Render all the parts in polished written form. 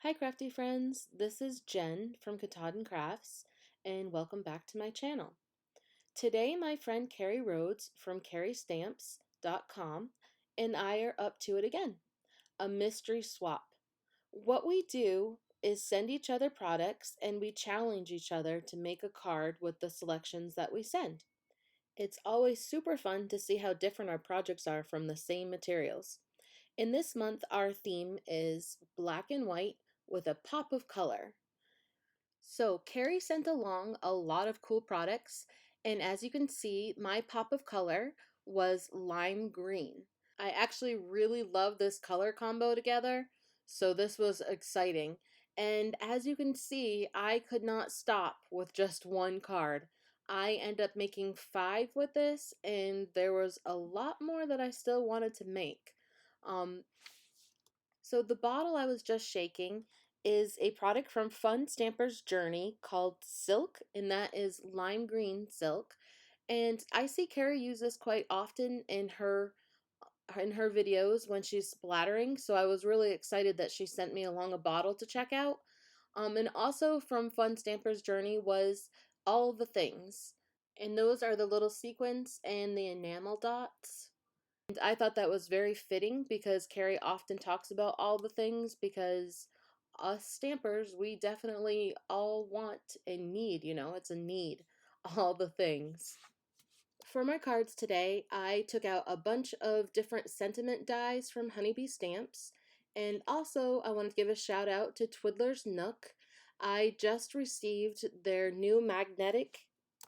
Hi Crafty Friends, this is Jen from Katahdin Crafts and welcome back to my channel. Today my friend Carrie Rhoades from carriestamps.com and I are up to it again, a mystery swap. What we do is send each other products and we challenge each other to make a card with the selections that we send. It's always super fun to see how different our projects are from the same materials. In this month, our theme is black and white with a pop of color. So Carrie sent along a lot of cool products, and as you can see, my pop of color was lime green. I actually really love this color combo together, so this was exciting. And as you can see, I could not stop with just one card. I end up making 5 with this, and there was a lot more that I still wanted to make. Um, so the bottle I was just shaking is a product from Fun Stamper's Journey called Silk, and that is lime green silk. And I see Carrie use this quite often in her videos when she's splattering, so I was really excited that she sent me along a bottle to check out. And also from Fun Stamper's Journey was All the Things. And those are the little sequins and the enamel dots. And I thought that was very fitting because Carrie often talks about all the things because us stampers, we definitely all want and need, it's a need, all the things. For my cards today, I took out a bunch of different sentiment dies from Honeybee Stamps. And also, I want to give a shout out to Twiddler's Nook. I just received their new magnetic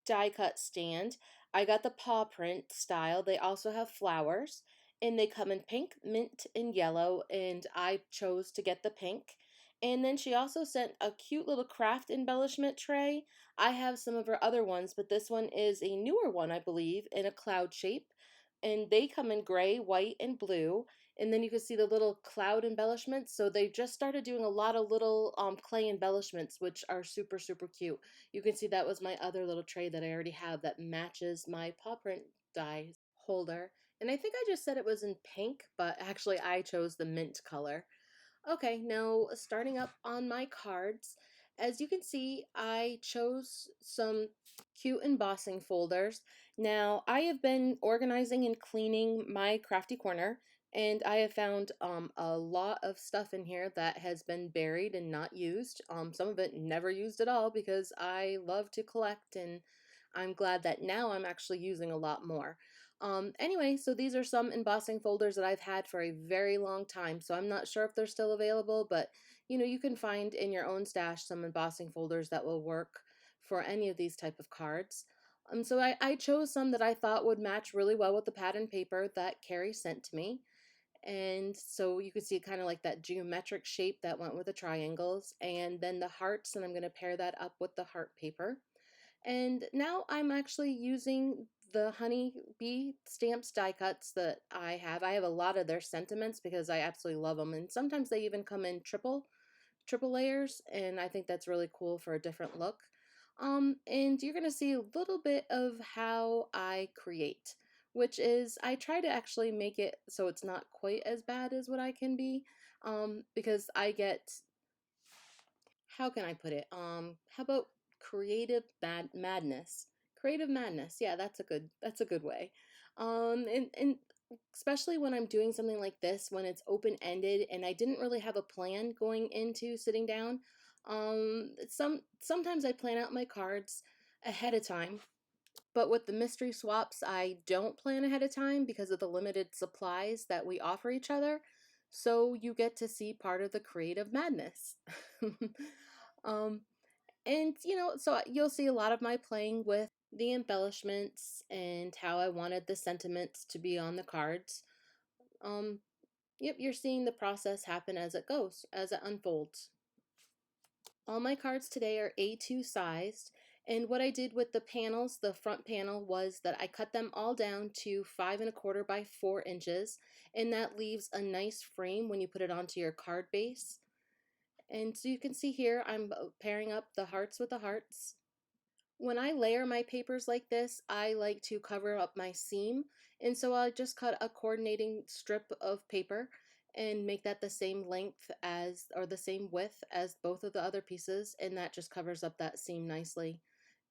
die cut stand. I got the paw print style. They also have flowers, and they come in pink, mint, and yellow, and I chose to get the pink. And then she also sent a cute little craft embellishment tray. I have some of her other ones, but this one is a newer one, I believe, in a cloud shape. And they come in gray, white, and blue. And then you can see the little cloud embellishments. So they've just started doing a lot of little clay embellishments, which are super, super cute. You can see that was my other little tray that I already have that matches my paw print die holder. And I think I just said it was in pink, but actually I chose the mint color. Okay, now starting up on my cards, as you can see, I chose some cute embossing folders. Now, I have been organizing and cleaning my crafty corner, and I have found a lot of stuff in here that has been buried and not used. Some of it never used at all because I love to collect, and I'm glad that now I'm actually using a lot more. Anyway, so these are some embossing folders that I've had for a very long time, so I'm not sure if they're still available, but you can find in your own stash some embossing folders that will work for any of these type of cards. So I chose some that I thought would match really well with the pattern paper that Carrie sent to me. And so you can see kind of like that geometric shape that went with the triangles, and then the hearts, and I'm going to pair that up with the heart paper. And now I'm actually using the Honey Bee Stamps die cuts that I have. I have a lot of their sentiments because I absolutely love them. And sometimes they even come in triple layers, and I think that's really cool for a different look. And you're going to see a little bit of how I create, which is I try to actually make it so it's not quite as bad as what I can be, because I get, how can I put it? How about madness? Creative madness. Yeah, that's a good way. And especially when I'm doing something like this, when it's open-ended and I didn't really have a plan going into sitting down. Sometimes I plan out my cards ahead of time, but with the mystery swaps, I don't plan ahead of time because of the limited supplies that we offer each other. So you get to see part of the creative madness. um, and so you'll see a lot of my playing with the embellishments and how I wanted the sentiments to be on the cards. Um, yep, you're seeing the process happen as it goes, as it unfolds. All my cards today are A2 sized, and what I did with the panels, the front panel, was that I cut them all down to 5¼ by 4 inches, and that leaves a nice frame when you put it onto your card base. And so you can see here, I'm pairing up the hearts with the hearts. When I layer my papers like this, I like to cover up my seam, and so I just cut a coordinating strip of paper, and make that the same length as, or the same width as both of the other pieces, and that just covers up that seam nicely.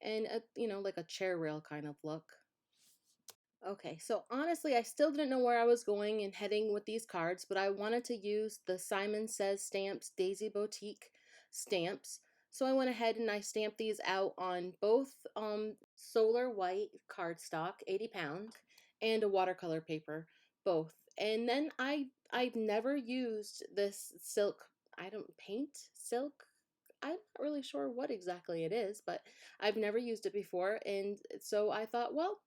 And you know, like a chair rail kind of look. Okay, so honestly, I still didn't know where I was going and heading with these cards, but I wanted to use the Simon Says Stamps Daisy Boutique stamps. So I went ahead and I stamped these out on both solar white cardstock, 80 pound, and a watercolor paper, both. And then I've never used this silk, I don't paint silk. I'm not really sure what exactly it is, but I've never used it before. And so I thought, well,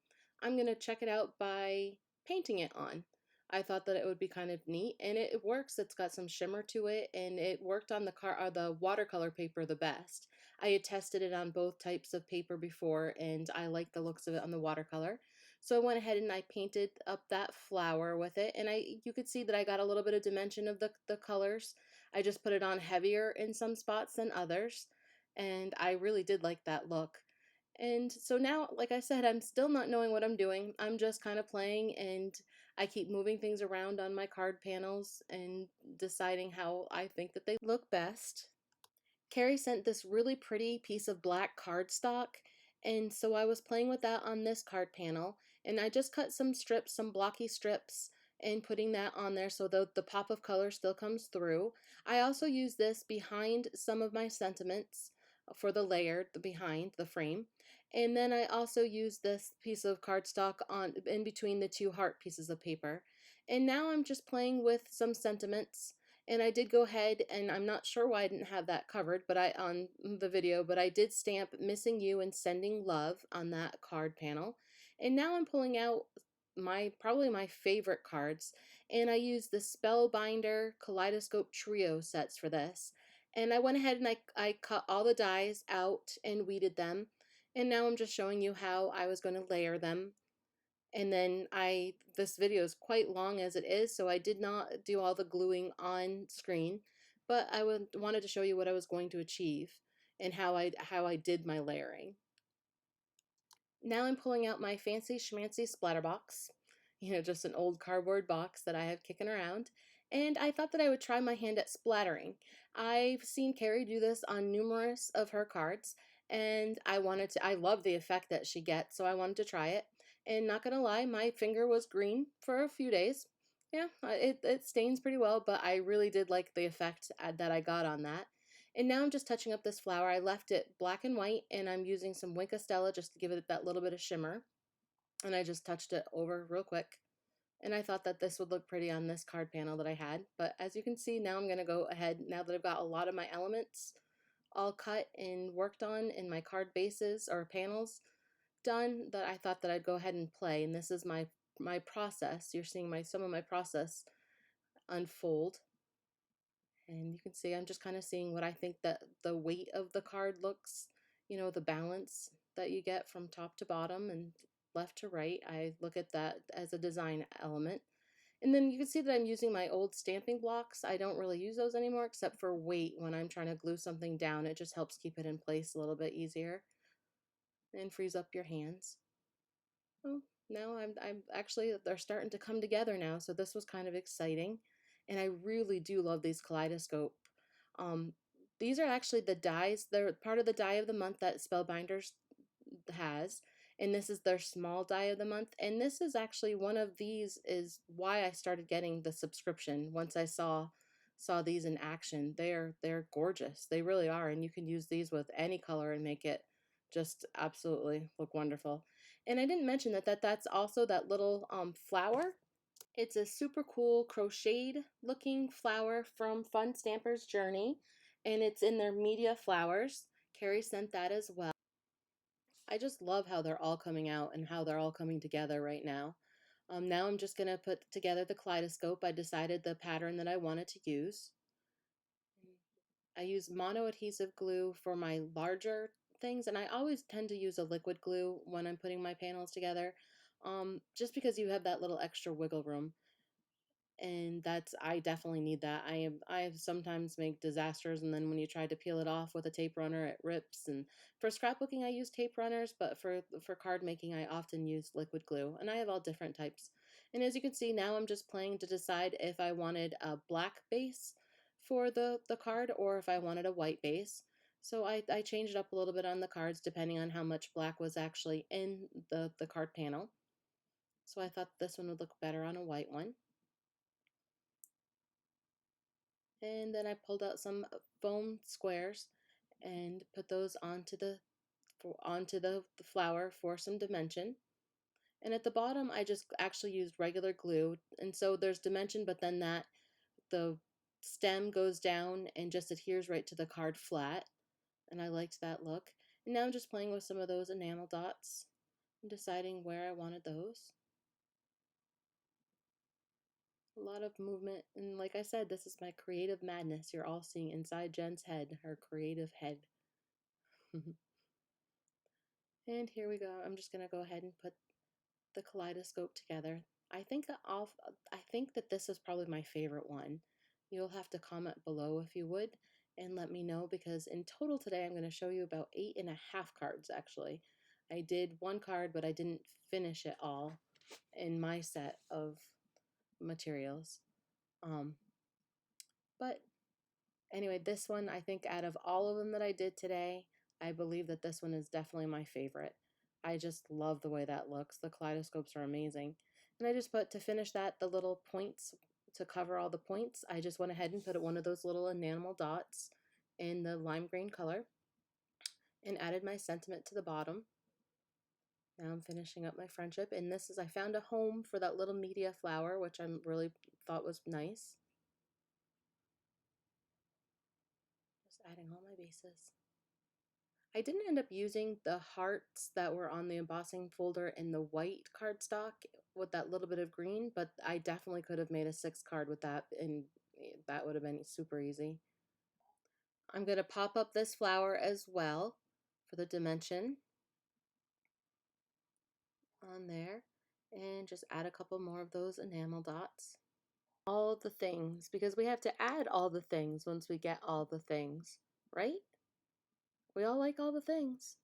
I'm going to check it out by painting it on. I thought that it would be kind of neat, and it works. It's got some shimmer to it, and it worked on the watercolor paper the best. I had tested it on both types of paper before, and I liked the looks of it on the watercolor. So I went ahead and I painted up that flower with it, and you could see that I got a little bit of dimension of the colors. I just put it on heavier in some spots than others, and I really did like that look. And so now, like I said, I'm still not knowing what I'm doing. I'm just kind of playing, and I keep moving things around on my card panels and deciding how I think that they look best. Carrie sent this really pretty piece of black cardstock, and so I was playing with that on this card panel, and I just cut some strips, some blocky strips, and putting that on there so the pop of color still comes through. I also use this behind some of my sentiments for the layer, the behind the frame. And then I also use this piece of cardstock on in between the two heart pieces of paper. And now I'm just playing with some sentiments, and I did go ahead, and I'm not sure why I didn't have that covered, but I on the video, but I did stamp Missing You and Sending Love on that card panel. And now I'm pulling out probably my favorite cards, and I used the Spellbinder Kaleidoscope Trio sets for this. And I went ahead and I cut all the dies out and weeded them. And now I'm just showing you how I was going to layer them. And then this video is quite long as it is, so I did not do all the gluing on screen, but wanted to show you what I was going to achieve and how I did my layering. Now I'm pulling out my fancy schmancy splatter box, you know, just an old cardboard box that I have kicking around, and I thought that I would try my hand at splattering. I've seen Carrie do this on numerous of her cards, and I love the effect that she gets, so I wanted to try it. And not gonna lie, my finger was green for a few days. Yeah, it stains pretty well, but I really did like the effect that I got on that. And now I'm just touching up this flower. I left it black and white, and I'm using some Wink Stella just to give it that little bit of shimmer. And I just touched it over real quick. And I thought that this would look pretty on this card panel that I had. But as you can see, now I'm going to go ahead, now that I've got a lot of my elements all cut and worked on in my card bases or panels done, that I thought that I'd go ahead and play. And this is my process. You're seeing some of my process unfold. And you can see I'm just kind of seeing what I think that the weight of the card looks, you know, the balance that you get from top to bottom and left to right. I look at that as a design element. And then you can see that I'm using my old stamping blocks. I don't really use those anymore except for weight when I'm trying to glue something down. It just helps keep it in place a little bit easier and frees up your hands. Well, now I'm actually, they're starting to come together now, so this was kind of exciting. And I really do love these kaleidoscope. Um, these are actually the dies. They're part of the die of the month that Spellbinders has, and this is their small die of the month. And this is actually one of these is why I started getting the subscription once I saw these in action. They're gorgeous. They really are, and you can use these with any color and make it just absolutely look wonderful. And I didn't mention that's also that little flower. It's a super cool crocheted looking flower from Fun Stamper's Journey, and it's in their media flowers. Carrie sent that as well. I just love how they're all coming out and how they're all coming together right now. Now I'm just going to put together the kaleidoscope. I decided the pattern that I wanted to use. I use mono adhesive glue for my larger things, and I always tend to use a liquid glue when I'm putting my panels together, just because you have that little extra wiggle room. And I definitely need that. I sometimes make disasters, and then when you try to peel it off with a tape runner, it rips. And for scrapbooking, I use tape runners, but for card making, I often use liquid glue, and I have all different types. And as you can see, now I'm just playing to decide if I wanted a black base for the card or if I wanted a white base. So I changed it up a little bit on the cards depending on how much black was actually in the card panel. So I thought this one would look better on a white one. And then I pulled out some foam squares and put those onto the flower for some dimension. And at the bottom, I just actually used regular glue. And so there's dimension, but then the stem goes down and just adheres right to the card flat. And I liked that look. And now I'm just playing with some of those enamel dots and deciding where I wanted those. A lot of movement. And like I said, this is my creative madness. You're all seeing inside Jen's head, her creative head. And here we go. I'm just going to go ahead and put the kaleidoscope together. I think that this is probably my favorite one. You'll have to comment below if you would and let me know, because in total today I'm going to show you about 8.5 cards actually. I did one card, but I didn't finish it all in my set of materials. But anyway, this one, I think out of all of them that I did today, I believe that this one is definitely my favorite. I just love the way that looks. The kaleidoscopes are amazing. And I just put, to finish that, the little points, to cover all the points, I just went ahead and put one of those little enamel dots in the lime green color and added my sentiment to the bottom. Now I'm finishing up my friendship, and this is, I found a home for that little media flower, which I really thought was nice. Just adding all my bases. I didn't end up using the hearts that were on the embossing folder in the white cardstock with that little bit of green, but I definitely could have made a 6 card with that, and that would have been super easy. I'm going to pop up this flower as well for the dimension on there, and just add a couple more of those enamel dots. All the things, because we have to add all the things once we get all the things, right? We all like all the things.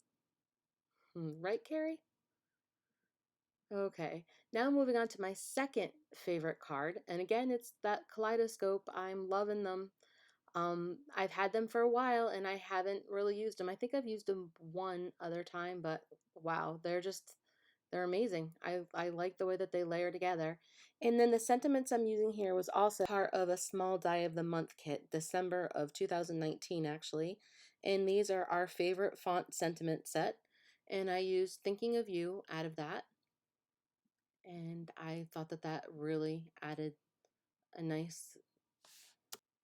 Right, Carrie? Okay, now moving on to my second favorite card, and again, it's that kaleidoscope. I'm loving them. I've had them for a while and I haven't really used them. I think I've used them one other time, but wow, they're amazing. I like the way that they layer together. And then the sentiments I'm using here was also part of a small die of the month kit, December of 2019 actually. And these are our favorite font sentiment set. And I used Thinking of You out of that. And I thought that that really added a nice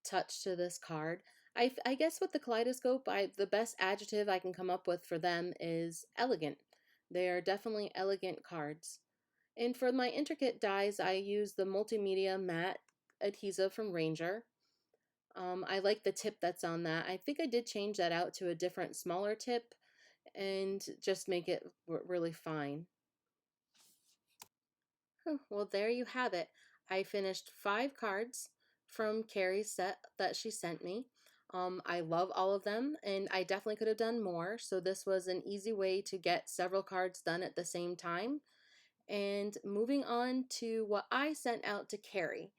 touch to this card. I guess with the kaleidoscope, the best adjective I can come up with for them is elegant. They are definitely elegant cards. And for my intricate dies, I use the multimedia matte adhesive from Ranger. I like the tip that's on that. I think I did change that out to a different, smaller tip and just make it really fine. Well, there you have it. I finished 5 cards from Carrie's set that she sent me. I love all of them, and I definitely could have done more, so this was an easy way to get several cards done at the same time. And moving on to what I sent out to Carrie.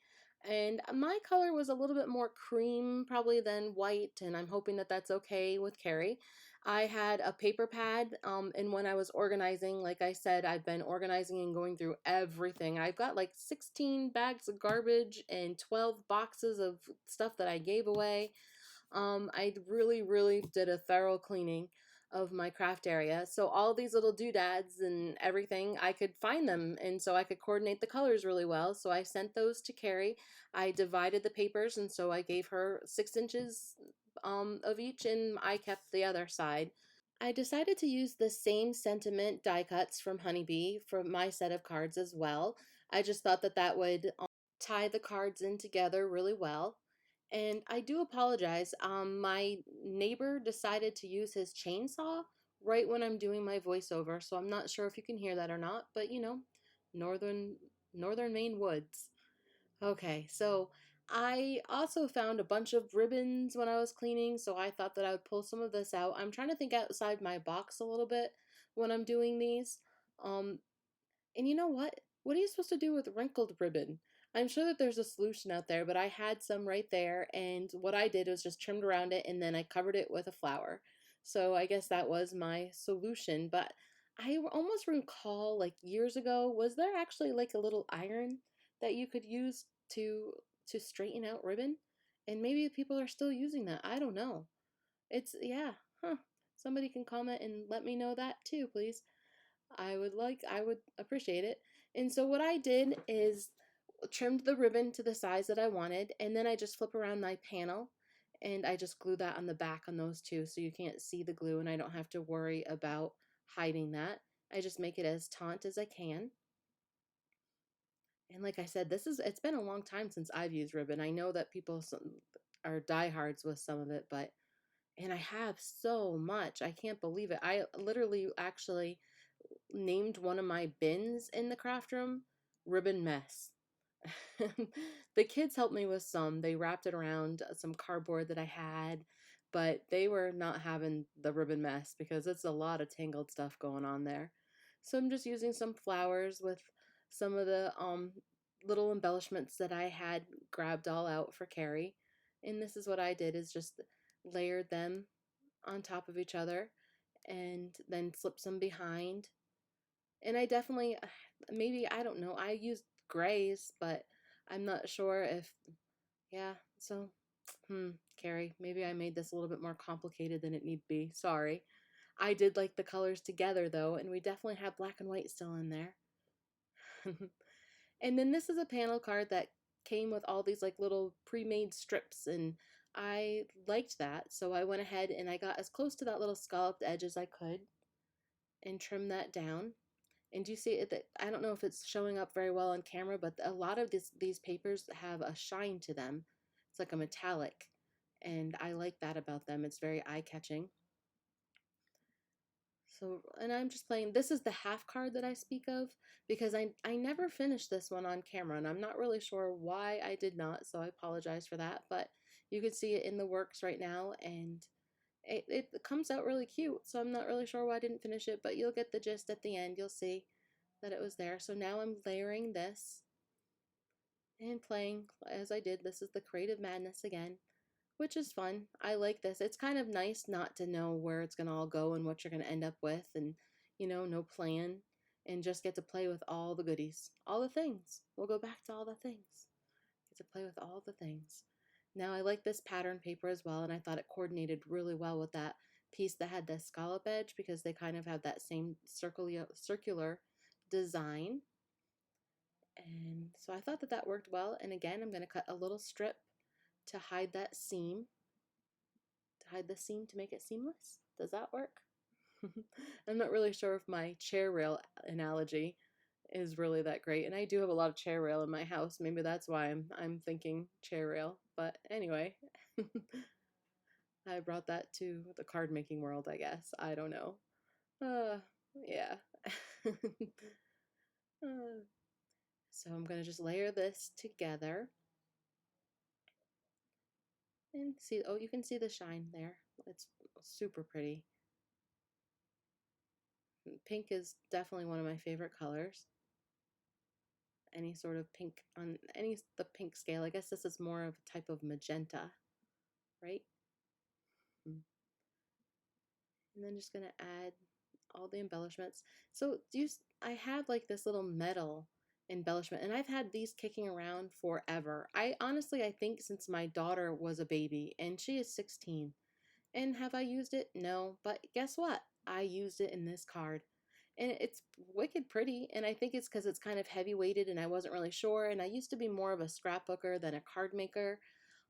And my color was a little bit more cream probably than white, and I'm hoping that that's okay with Carrie. I had a paper pad, and when I was organizing, like I said, I've been organizing and going through everything. I've got like 16 bags of garbage and 12 boxes of stuff that I gave away. I really, really did a thorough cleaning of my craft area. So all these little doodads and everything, I could find them, and so I could coordinate the colors really well. So I sent those to Carrie. I divided the papers, and so I gave her 6 inches of each, and I kept the other side. I decided to use the same sentiment die cuts from Honeybee for my set of cards as well. I just thought that that would tie the cards in together really well. And I do apologize. My neighbor decided to use his chainsaw right when I'm doing my voiceover, so I'm not sure if you can hear that or not, but you know, northern Maine woods. Okay, so I also found a bunch of ribbons when I was cleaning, so I thought that I would pull some of this out. I'm trying to think outside my box a little bit when I'm doing these. And you know what? What are you supposed to do with wrinkled ribbon? I'm sure that there's a solution out there, but I had some right there, and what I did was just trimmed around it and then I covered it with a flower. So I guess that was my solution, but I almost recall like years ago, was there actually like a little iron that you could use to straighten out ribbon? And maybe people are still using that. I don't know. It's yeah, huh. Somebody can comment and let me know that too, please. I would appreciate it. And so what I did is trimmed the ribbon to the size that I wanted, and then I just flip around my panel and I just glue that on the back on those two so you can't see the glue and I don't have to worry about hiding that. I just make it as taut as I can. And like I said, it's been a long time since I've used ribbon. I know that people are diehards with some of it, but and I have so much. I can't believe it. I literally actually named one of my bins in the craft room Ribbon Mess. The kids helped me with some. They wrapped it around some cardboard that I had, but they were not having the ribbon mess because it's a lot of tangled stuff going on there. So I'm just using some flowers with some of the little embellishments that I had grabbed all out for Carrie. And this is what I did is just layered them on top of each other and then slip some behind. And I definitely, maybe, I don't know, I used grays, but I'm not sure if, yeah, so, Carrie, maybe I made this a little bit more complicated than it need be. Sorry. I did like the colors together though, and we definitely have black and white still in there. And then this is a panel card that came with all these like little pre-made strips, and I liked that, so I went ahead and I got as close to that little scalloped edge as I could and trimmed that down. And do you see it? I don't know if it's showing up very well on camera, but a lot of these papers have a shine to them. It's like a metallic, and I like that about them. It's very eye-catching. So, and I'm just playing, this is the half card that I speak of because I never finished this one on camera, and I'm not really sure why I did not, so I apologize for that, but you can see it in the works right now, and it comes out really cute, so I'm not really sure why I didn't finish it, but you'll get the gist at the end. You'll see that it was there. So now I'm layering this and playing as I did. This is the Creative Madness again, which is fun. I like this. It's kind of nice not to know where it's going to all go and what you're going to end up with, and, you know, no plan, and just get to play with all the goodies, all the things. We'll go back to all the things. Get to play with all the things. Now I like this pattern paper as well, and I thought it coordinated really well with that piece that had the scallop edge because they kind of have that same circular design. And so I thought that that worked well. And again, I'm going to cut a little strip to hide that seam, to hide the seam to make it seamless. Does that work? I'm not really sure if my chair rail analogy is really that great. And I do have a lot of chair rail in my house. Maybe that's why I'm thinking chair rail. But anyway, I brought that to the card making world, I guess. I don't know. Yeah. So I'm going to just layer this together. And see, oh, you can see the shine there. It's super pretty. Pink is definitely one of my favorite colors. Any sort of pink on the pink scale. I guess this is more of a type of magenta, right? And then just gonna add all the embellishments. So I have like this little metal embellishment, and I've had these kicking around forever. I think since my daughter was a baby, and she is 16. And have I used it? No, but guess what? I used it in this card. And it's wicked pretty, and I think it's because it's kind of heavy weighted and I wasn't really sure, and I used to be more of a scrapbooker than a card maker,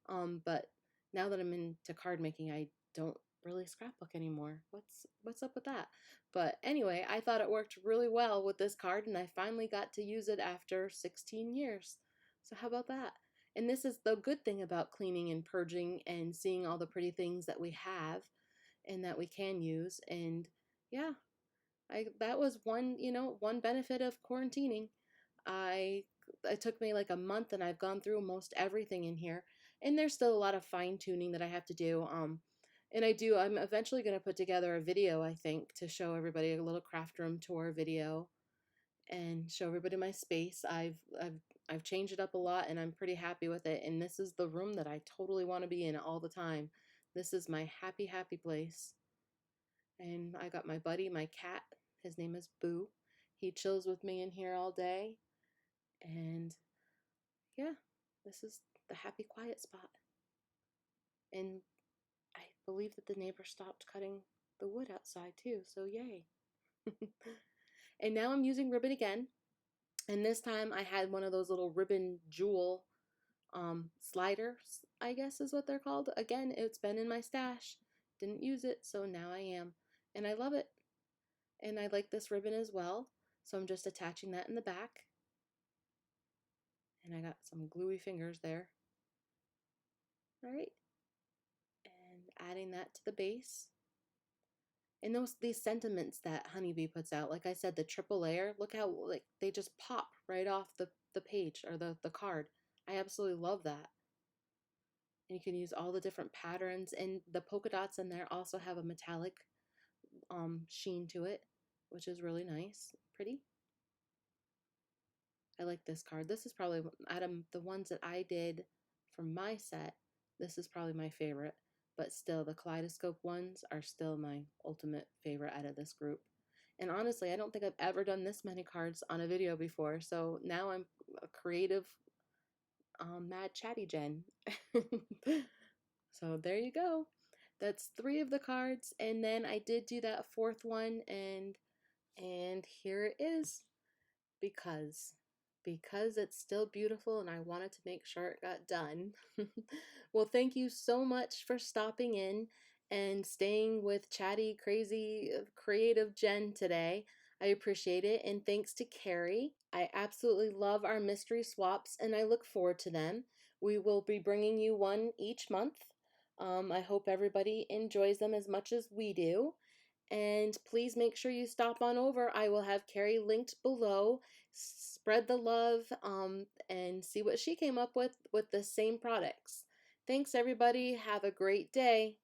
but now that I'm into card making, I don't really scrapbook anymore. What's up with that? But anyway, I thought it worked really well with this card, and I finally got to use it after 16 years. So how about that? And this is the good thing about cleaning and purging and seeing all the pretty things that we have and that we can use. And yeah, that was one benefit of quarantining. I it took me like a month and I've gone through most everything in here. And there's still a lot of fine tuning that I have to do. And I'm eventually going to put together a video, I think, to show everybody a little craft room tour video. and show everybody my space. I've changed it up a lot, and I'm pretty happy with it. And this is the room that I totally want to be in all the time. This is my happy, happy place. And I got my buddy, my cat. His name is Boo. He chills with me in here all day. And yeah, this is the happy, quiet spot. And I believe that the neighbor stopped cutting the wood outside too, so yay. And now I'm using ribbon again. And this time I had one of those little ribbon jewel sliders, I guess is what they're called. Again, it's been in my stash. Didn't use it, so now I am. And I love it. And I like this ribbon as well. So I'm just attaching that in the back. And I got some gluey fingers there. All right. And adding that to the base. And these sentiments that Honeybee puts out, like I said, the triple layer, look how like they just pop right off the page or the card. I absolutely love that. And you can use all the different patterns, and the polka dots in there also have a metallic sheen to it, which is really nice, pretty. I like this card. This is probably, out of the ones that I did from my set, this is probably my favorite. But still, the kaleidoscope ones are still my ultimate favorite out of this group. And honestly, I don't think I've ever done this many cards on a video before. So now I'm a creative, mad chatty Jen. So there you go. That's 3 of the cards. And then I did do that 4th one, and here it is. Because it's still beautiful and I wanted to make sure it got done. Well, thank you so much for stopping in and staying with chatty, crazy, creative Jen today. I appreciate it. And thanks to Carrie. I absolutely love our mystery swaps and I look forward to them. We will be bringing you one each month. I hope everybody enjoys them as much as we do. And please make sure you stop on over. I will have Carrie linked below. Spread the love and see what she came up with the same products. Thanks, everybody. Have a great day.